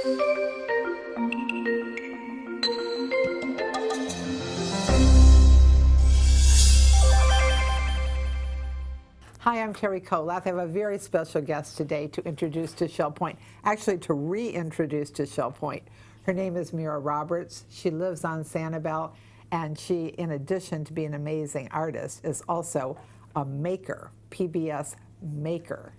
Hi, I'm Terry Kolath. I have a very special guest today to introduce to Shell Point, actually to reintroduce to Shell Point. Her name is Mira Roberts. She lives on Sanibel, and she, in addition to being an amazing artist, is also a maker, PBS maker.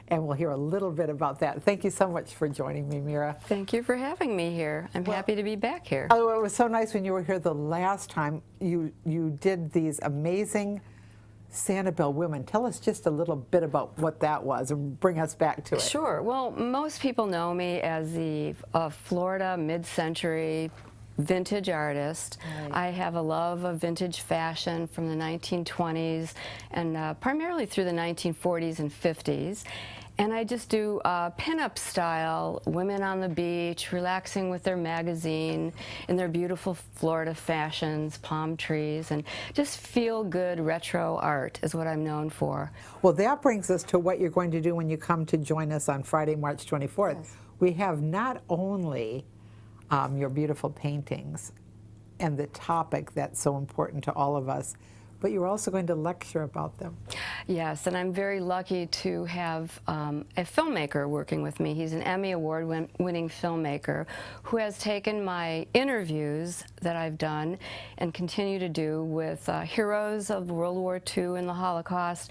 And we'll hear a little bit about that. Thank you so much for joining me, Mira. Thank you for having me here. I'm happy to be back here. Oh, it was so nice when you were here the last time. You did these amazing Sanibel women. Tell us just a little bit about what that was and bring us back to it. Sure. Well, most people know me as the Florida mid-century vintage artist. Right. I have a love of vintage fashion from the 1920s and primarily through the 1940s and 50s. And I just do pin-up style, women on the beach, relaxing with their magazine in their beautiful Florida fashions, palm trees, and just feel-good retro art is what I'm known for. Well, that brings us to what you're going to do when you come to join us on Friday, March 24th. Yes. We have not only your beautiful paintings and the topic that's so important to all of us, but you're also going to lecture about them. Yes, and I'm very lucky to have a filmmaker working with me. He's an Emmy Award-winning filmmaker who has taken my interviews that I've done and continue to do with heroes of World War II and the Holocaust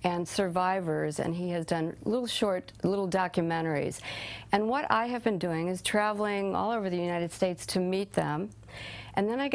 and survivors, and he has done little documentaries. And what I have been doing is traveling all over the United States to meet them. And then I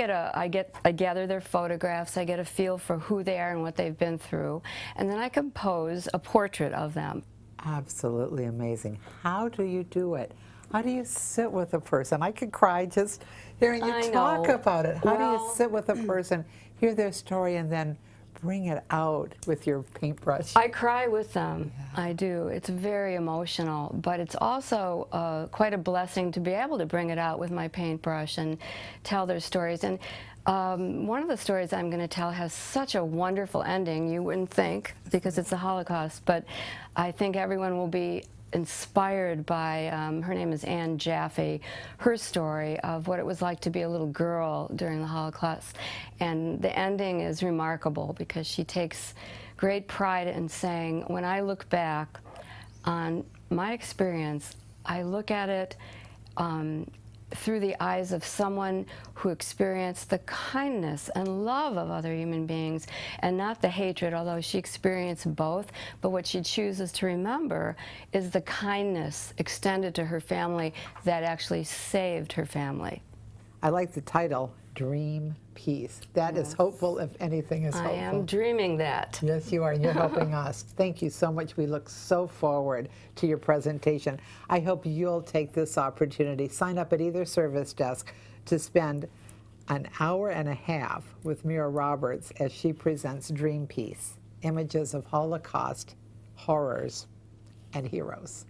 gather their photographs, I get a feel for who they are and what they've been through, and then I compose a portrait of them. Absolutely amazing. How do you do it? How do you sit with a person? I could cry just hearing you talk about it. How do you sit with a person, hear their story, and then bring it out with your paintbrush? I cry with them. Yeah. I do. It's very emotional, but it's also quite a blessing to be able to bring it out with my paintbrush and tell their stories. And one of the stories I'm going to tell has such a wonderful ending, you wouldn't think, because it's the Holocaust, but I think everyone will be inspired by, her name is Anne Jaffe, her story of what it was like to be a little girl during the Holocaust. And the ending is remarkable because she takes great pride in saying, when I look back on my experience, I look at it through the eyes of someone who experienced the kindness and love of other human beings and not the hatred, although she experienced both. But what she chooses to remember is the kindness extended to her family that actually saved her family. I like the title, Dream Peace. That is hopeful, if anything is hopeful. I am dreaming that. Yes, you are, and you're helping us. Thank you so much. We look so forward to your presentation. I hope you'll take this opportunity. Sign up at either service desk to spend an hour and a half with Mira Roberts as she presents Dream Peace, images of Holocaust horrors and heroes.